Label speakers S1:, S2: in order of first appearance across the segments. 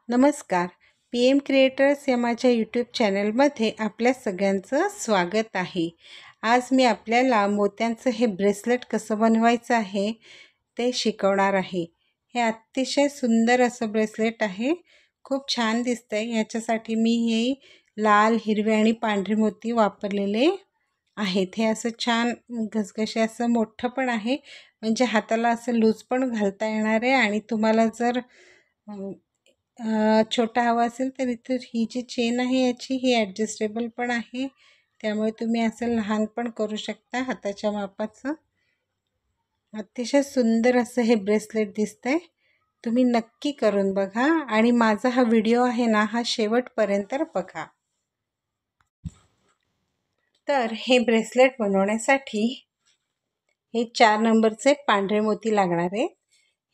S1: नमस्कार. PM creators या माझ्या यूट्यूब चॅनलमध्ये आपल्या सगळ्यांचं स्वागत आहे. आज मी आपल्याला मोत्यांचं हे ब्रेसलेट कसं बनवायचं आहे ते शिकवणार आहे. हे अतिशय सुंदर असं ब्रेसलेट आहे. खूप छान दिसतं आहे. याच्यासाठी मी हे लाल, हिरवे आणि पांढरे मोती वापरलेले आहेत. हे असं छान घसघसे असं मोठं पण आहे, म्हणजे हाताला असं लूज पण घालता येणार आहे. आणि तुम्हाला जर छोटा हवा असेल तर इथं ही जी चेन आहे याची ही ॲडजस्टेबल पण आहे, त्यामुळे तुम्ही असं लहान पण करू शकता हाताच्या मापाचं. अतिशय सुंदर असं हे ब्रेसलेट दिसतंय. तुम्ही नक्की करून बघा आणि माझा हा व्हिडिओ आहे ना, हा शेवटपर्यंत बघा. तर हे ब्रेसलेट बनवण्यासाठी हे 4 नंबरचे पांढरे मोती लागणार आहेत.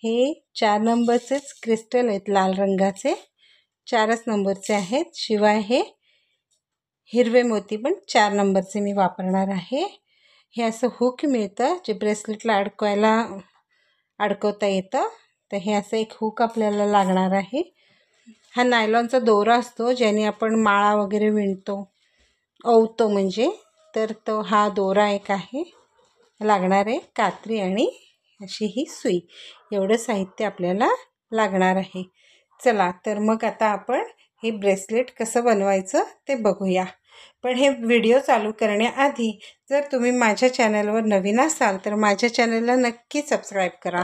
S1: हे 4 नंबरचेच क्रिस्टल आहेत लाल रंगाचे, 4च नंबरचे आहेत. शिवाय हे हिरवे मोती पण 4 नंबरचे मी वापरणार आहे. हे असं हुक मिळतं जे ब्रेसलेटला अडकवता येतं. तर हे असं एक हुक आपल्याला लागणार आहे. हा नायलॉनचा दोरा असतो ज्याने आपण माळा वगैरे विणतो, ओवतो म्हणजे, तर तो हा दोरा एक आहे लागणार आहे. कात्री आणि अशी ही सुई, एवढं साहित्य आपल्याला लागणार आहे. चला तर मग आता आपण हे ब्रेसलेट कसं बनवायचं ते बघूया. पण हे व्हिडिओ चालू करण्याआधी जर तुम्ही माझ्या चॅनलवर नवीन असाल तर माझ्या चॅनलला नक्की सबस्क्राईब करा.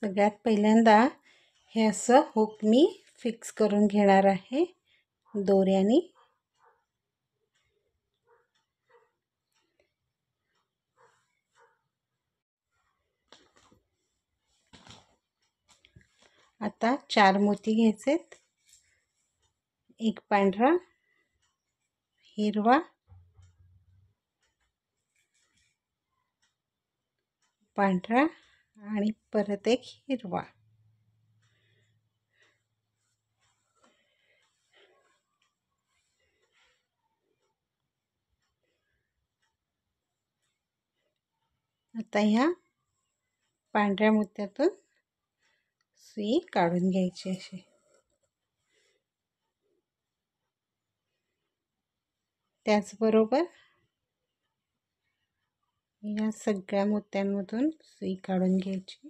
S1: सगळ्यात पहिल्यांदा हे असं हुक मी फिक्स करून घेणार आहे दोऱ्याने. आता 4 मोती घ्यायचेत. एक पांढरा, हिरवा, पांढरा आणि परत एक हिरवा. आता ह्या पांढऱ्या मोत्यातून सुई काढून घ्यायची अशी. त्याचबरोबर या सगळ्या मोत्यांमधून सुई काढून घ्यायची.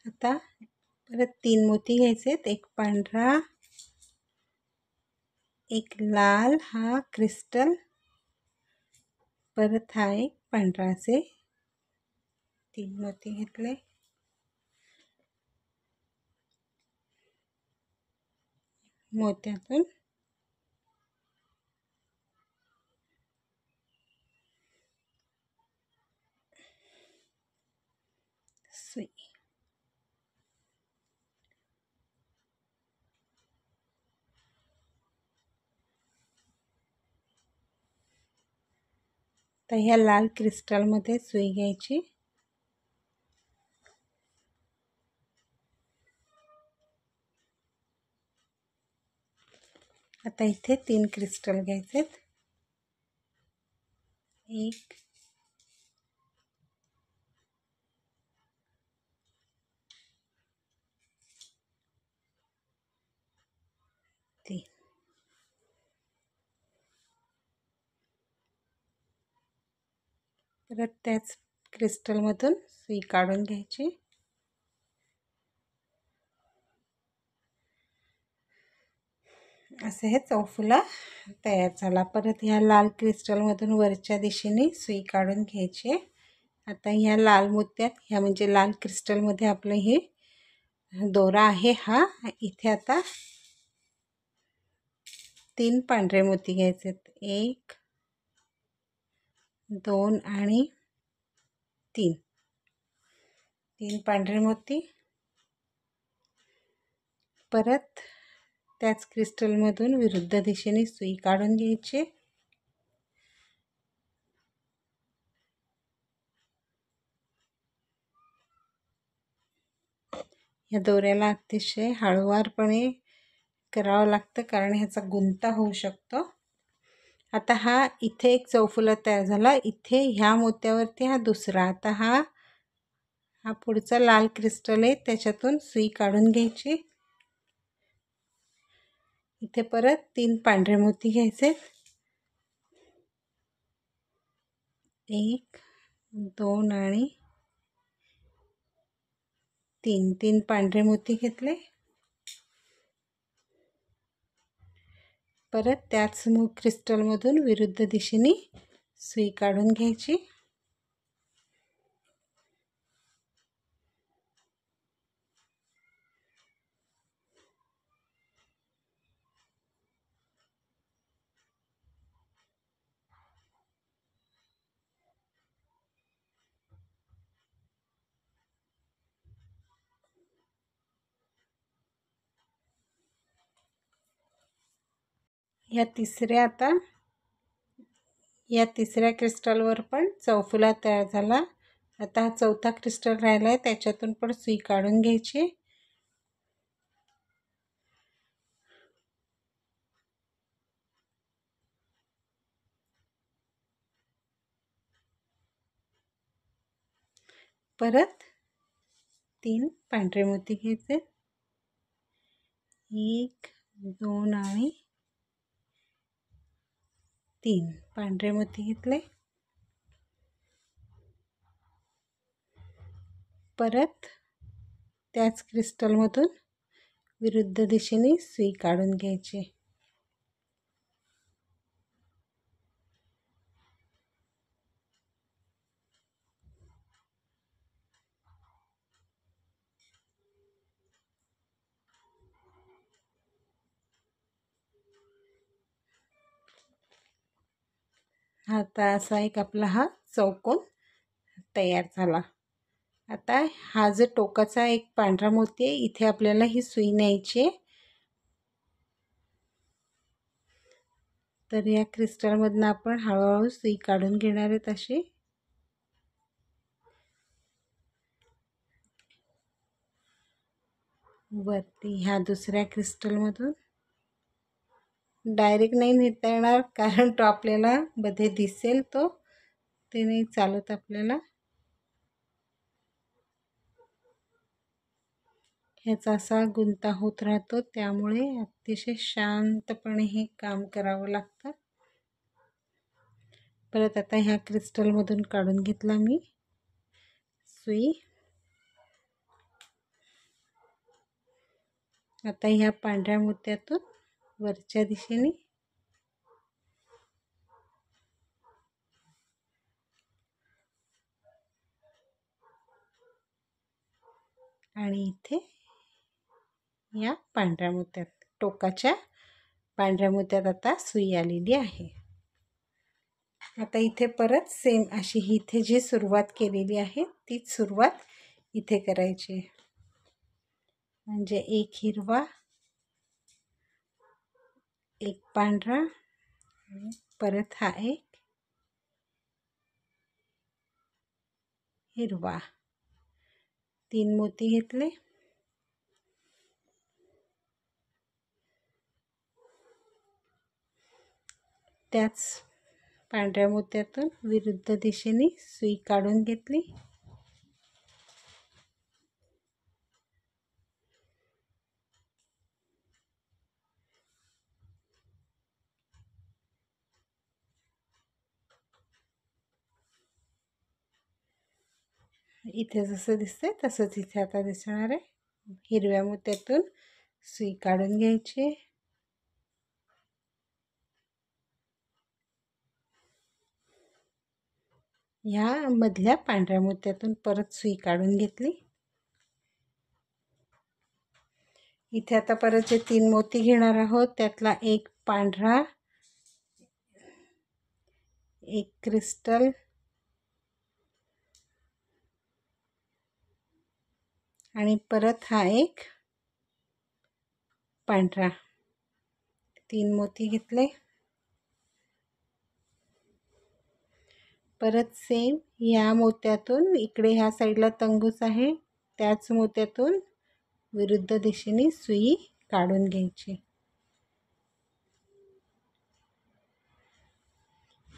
S1: आता परत 3 मोती घ्यायचेत. एक पांढरा, एक लाल हा क्रिस्टल, परत हा एक पांढरा, असे 3 मोती घेतले. मोत्यातून सुई. तर ह्या लाल क्रिस्टलमध्ये सुई घ्यायची. आता इथे 3 क्रिस्टल घ्यायचेत. एक, परत त्याच क्रिस्टलमधून सुई काढून घ्यायची. असे हे चौफुला तयार झाला. परत ह्या लाल क्रिस्टलमधून वरच्या दिशेने सुई काढून घ्यायची. आता ह्या लाल मोत्यात, ह्या म्हणजे लाल क्रिस्टलमध्ये आपलं हे दोरा आहे हा. इथे आता 3 पांढरे मोती घ्यायचे. 1 2 आणि 3. 3 पांढरे मोती. परत त्याच क्रिस्टलमधून विरुद्ध दिशेने सुई काढून घ्यायची. या दोऱ्याला अतिशय हळूवारपणे करावं लागतं, कारण ह्याचा गुंता होऊ शकतो. आता हा इथे एक चौफुला तयार झाला. इथे ह्या मोत्यावरती हा दुसरा. आता हा पुढचा लाल क्रिस्टल आहे, त्याच्यातून सुई काढून घ्यायची. इथे परत 3 पांढरे मोती घ्यायचे. 1 2 आणि 3 पांढरे मोती घेतले. परत त्याच क्रिस्टलमधून विरुद्ध दिशेने सुई काढून घ्यायची. या तिसऱ्या क्रिस्टलवर पण चौफुला तयार झाला. आता हा चौथा क्रिस्टल राहिला आहे, त्याच्यातून पण सुई काढून घ्यायची. परत 3 पांढरे मोती घ्यायचे. 1 2 आणि 3 पांढरे मोती घेतले. परत त्याच क्रिस्टलमधून विरुद्ध दिशेने सुई काढून घ्यायची. आता असा एक आपला हा चौकोन तयार झाला. आता हा जो टोकाचा एक पांढरा मोती आहे, इथे आपल्याला ही सुई न्यायची आहे. तर या क्रिस्टलमधून आपण हळूहळू सुई काढून घेणार आहेत. अशी वरती ह्या दुसऱ्या क्रिस्टलमधून डायरेक्ट नाही नेता येणार, कारण तो आपल्याला मध्ये दिसेल, ते नाही चालत आपल्याला. ह्याचा असा गुंता होत राहतो, त्यामुळे अतिशय शांतपणे हे काम करावं लागतं. परत आता ह्या क्रिस्टलमधून काढून घेतला मी सुई. आता ह्या पांढऱ्या मोत्यातून वरच्या दिशेने आणि इथे या पांढऱ्या मोत्यात, टोकाच्या पांढऱ्या मोत्यात आता सुई आलेली आहे. आता इथे परत सेम अशी इथे जी सुरुवात केलेली आहे, तीच सुरुवात इथे करायची. म्हणजे एक हिरवा, एक पांढरा, परत हा एक हिरवा. 3 मोती घेतले. त्याच पांढऱ्या मोत्यातून विरुद्ध दिशेने सुई काढून घेतली. इथे जसं दिसतंय तसंच इथे आता दिसणार आहे. हिरव्या मोत्यातून सुई काढून घ्यायची. ह्या मधल्या पांढऱ्या मोत्यातून परत सुई काढून घेतली. इथे आता परत जे 3 मोती घेणार आहोत त्यातला एक पांढरा, एक क्रिस्टल आणि परत हा एक पांढरा. 3 मोती घेतले. परत सेम या मोत्यातून इकडे ह्या साईडला तंगूस आहे, त्याच मोत्यातून विरुद्ध दिशेने सुई काढून घ्यायची.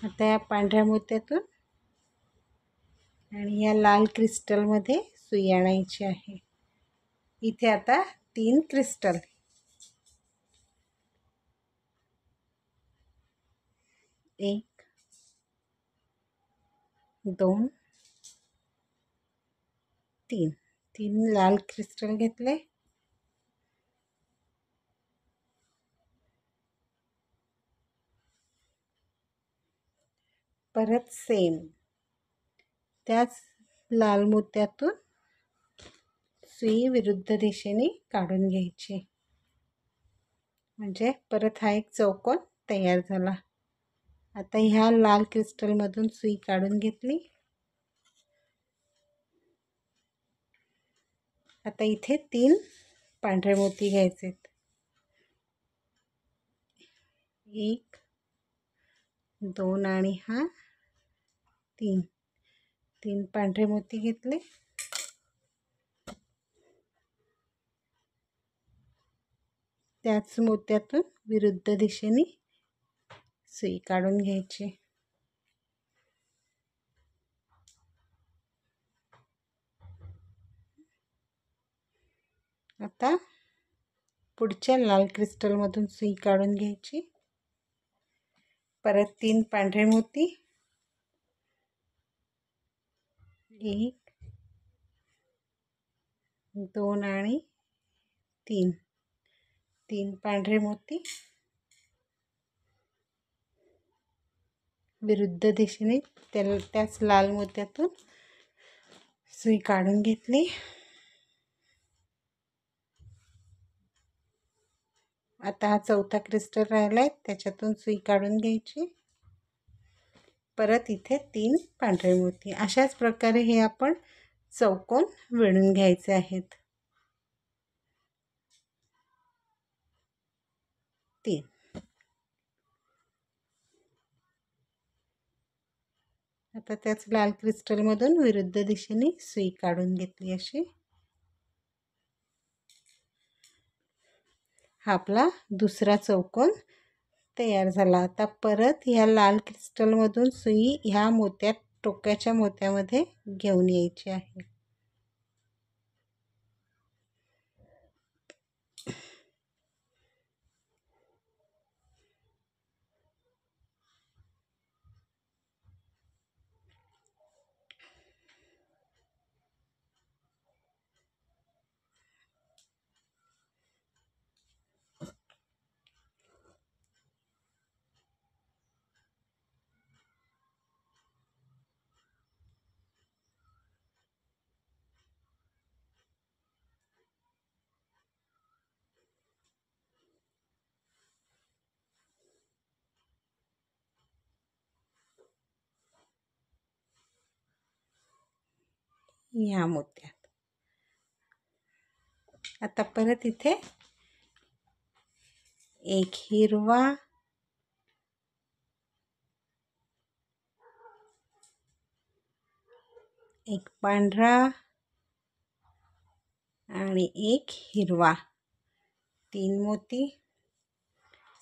S1: आता या पांढऱ्या मोत्यातून आणि या लाल क्रिस्टलमध्ये सुई आणायची आहे. इथे आता 3 क्रिस्टल, 1 2 3 3 लाल क्रिस्टल घेतले. परत सेम त्याच लाल मोत्यातून सुई विरुद्ध दिशेने काढून घ्यायची. म्हणजे परत हा एक चौकोन तयार झाला. आता ह्या लाल क्रिस्टलमधून सुई काढून घेतली. आता इथे 3 पांढरे मोती घ्यायचे. 1 2 आणि हा 3 3 पांढरे मोती घेतले. त्याच मोत्यातून विरुद्ध दिशेने सुई काढून घ्यायची. आता पुढच्या लाल क्रिस्टलमधून सुई काढून घ्यायची. परत 3 पांढरे मोती, 1 2 आणि 3 3 पांढरे मोती विरुद्ध दिशेने त्याच लाल मोत्यातून सुई काढून घेतली. आता हा चौथा क्रिस्टल राहिला आहे, त्याच्यातून सुई काढून घ्यायची. परत इथे 3 पांढरे मोती. अशाच प्रकारे हे आपण चौकोन विणून घ्यायचे आहेत. 3 आता त्याच लाल क्रिस्टलमधून विरुद्ध दिशेने सुई काढून घेतली. अशी हा आपला दुसरा चौकोन तयार झाला. आता परत ह्या लाल क्रिस्टलमधून सुई ह्या मोत्यात, टोकाच्या मोत्यामध्ये घेऊन यायची आहे. या मोत्यात आता परत इथे एक हिरवा, एक पांढरा आणि एक हिरवा, 3 मोती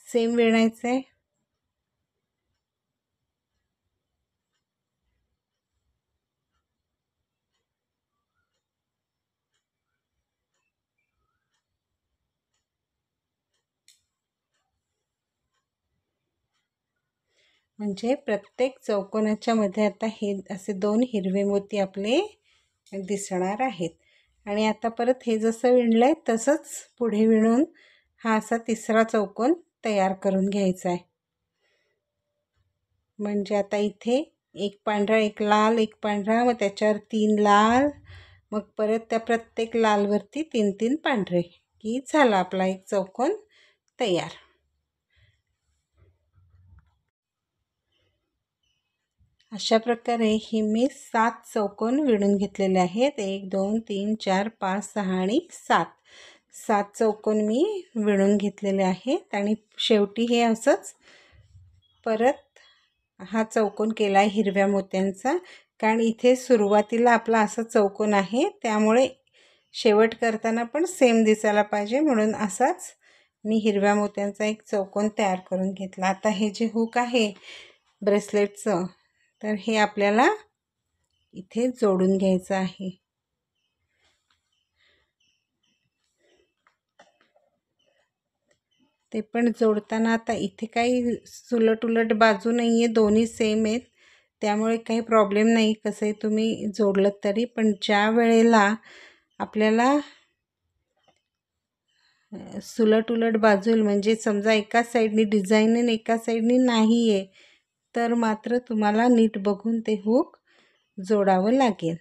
S1: सेम विणायचे. म्हणजे प्रत्येक चौकोनाच्या मध्ये आता हे असे 2 हिरवे मोती आपले दिसणार आहेत. आणि आता परत हे जसं विणलं आहे तसंच पुढे विणून हा असा तिसरा चौकोन तयार करून घ्यायचा आहे. म्हणजे आता इथे एक पांढरा, एक लाल, एक पांढरा, मग त्याच्यावर 3 लाल, मग परत त्या प्रत्येक लालवरती 3-3 पांढरे, की झाला आपला एक चौकोन तयार. अशा प्रकारे ही मी 7 चौकोन विणून घेतलेले आहेत. 1 2 3 4 5 6 आणि 7 चौकोन मी विणून घेतलेले आहेत. आणि शेवटी हे असंच परत हा चौकोन केला आहे हिरव्या मोत्यांचा, कारण इथे सुरुवातीला आपला असा चौकोन आहे, त्यामुळे शेवट करताना पण सेम दिसायला पाहिजे, म्हणून असाच मी हिरव्या मोत्यांचा एक चौकोन तयार करून घेतला. आता हे जे हुक आहे ब्रेसलेटचं, तर हे आपल्याला इथे जोडून घ्यायचं आहे. ते पण जोडताना आता इथे काही सुलट उलट बाजू नाही आहे, दोन्ही सेम आहेत, त्यामुळे काही प्रॉब्लेम नाही कसंही तुम्ही जोडलं तरी. पण ज्या वेळेला आपल्याला सुलट उलट बाजू येईल, म्हणजे समजा एका साईडनी डिझाईन आणि एका साईडनी नाही आहे, तर मात्र तुम्हाला नीट बघून ते हुक जोडावं लागेल.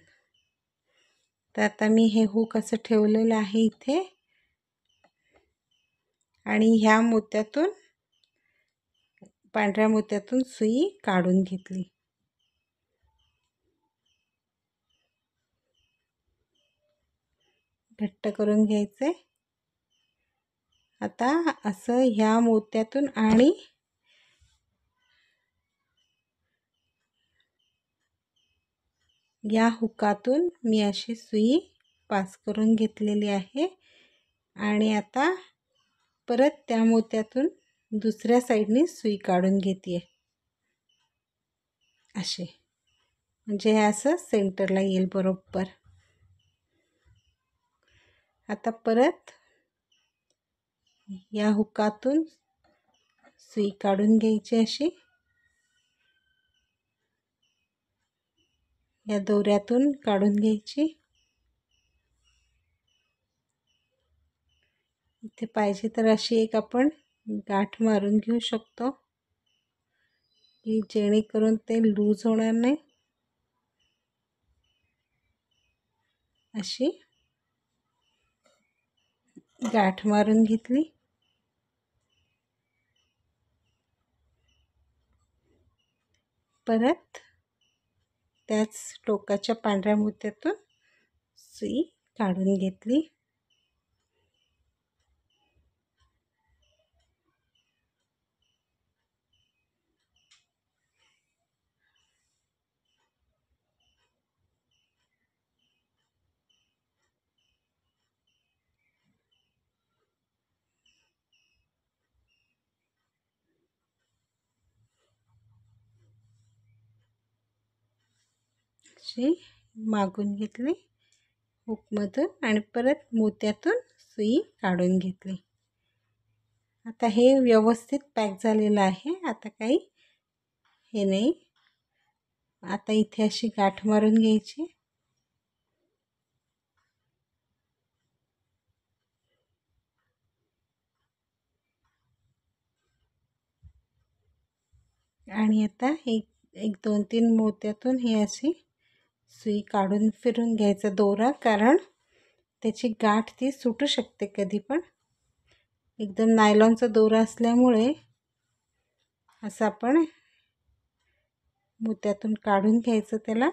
S1: तर आता मी हे हुक असं ठेवलेलं आहे इथे, आणि ह्या मोत्यातून, पांढऱ्या मोत्यातून सुई काढून घेतली. घट्ट करून घ्यायचे. आता असं ह्या मोत्यातून आणि या हुकातून मी अशी सुई पास करून घेतलेली आहे. आणि आता परत त्या मोत्यातून दुसऱ्या साईडने सुई काढून घेते असे, म्हणजे हे असं सेंटरला येईल बरोबर. आता परत या हुकातून सुई काढून घ्यायची अशी, या दोऱ्यातून काढून घ्यायची. इथे पाहिजे तर अशी एक आपण गाठ मारून घेऊ शकतो, की जेणेकरून ते लूज होणार नाही. अशी गाठ मारून घेतली. परत त्याच टोकाच्या पांढऱ्या मोत्यातून सुई काढून घेतली. अशी मागून घेतली हुकमधून, आणि परत मोत्यातून सुई काढून घेतली. आता हे व्यवस्थित पॅक झालेलं आहे, आता काही हे नाही. आता इथे अशी गाठ मारून घ्यायची. आणि आता एक 2-3 मोत्यातून ही अशी सुई काढून फिरून घ्यायचा दोरा, कारण त्याची गाठ ती सुटू शकते कधी पण. एकदम नायलॉनचा दोरा असल्यामुळे असं आपण मोत्यातून काढून घ्यायचं त्याला.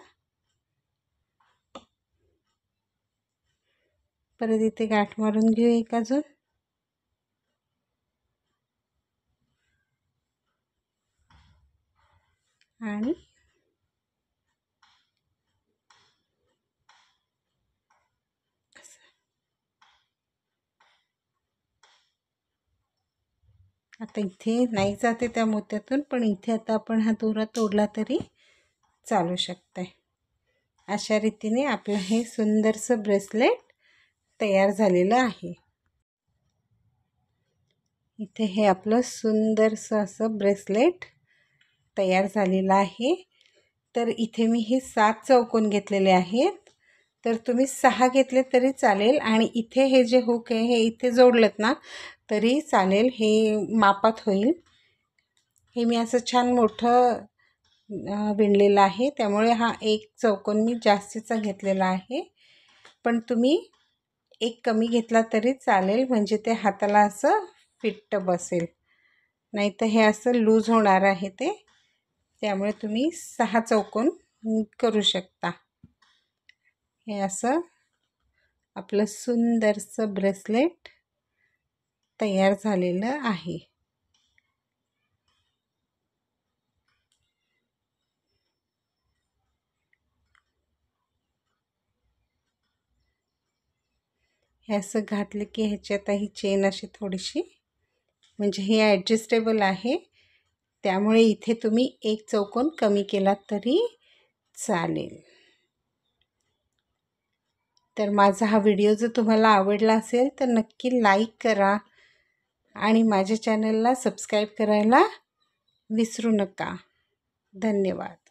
S1: परत इथे गाठ मारून घेऊ एक अजून. आणि आता इथे नाही जाते त्या मोत्यातून, पण इथे आता आपण हा दोरा तोडला तरी चालू शकते. अशा रीतीने आपलं हे सुंदरसं ब्रेसलेट तयार झालेलं आहे. इथे हे आपलं सुंदरसं असं ब्रेसलेट तयार झालेलं आहे. तर इथे मी हे 7 चौकोन घेतलेले आहेत, तर तुम्ही 6 घेतले तरी चालेल आणि इथे हे जे हुक आहे हे इथे जोडलेत ना तरी चालेल, हे मापात होईल. हे मी असं छान मोठं विणलेलं आहे, त्यामुळे हा एक चौकोन मी जास्तीचा घेतलेला आहे. पण तुम्ही एक कमी घेतला तरी चालेल, म्हणजे ते हाताला असं फिट्ट बसेल. नाही तर हे असं लूज होणार आहे ते, त्यामुळे तुम्ही 6 चौकोन करू शकता. हे असं आपलं सुंदरसं ब्रेसलेट तयार झालेलं आहे. हे असं घातलं की ह्याच्यात ही चेन अशी थोडीशी, म्हणजे हे ॲडजस्टेबल आहे, त्यामुळे इथे तुम्ही एक चौकोन कमी केला तरी चालेल. तर माझा हा व्हिडिओ जर तुम्हाला आवडला असेल तर नक्की लाईक करा आणि माझ्या चॅनलला सबस्क्राईब करायला विसरू नका. धन्यवाद.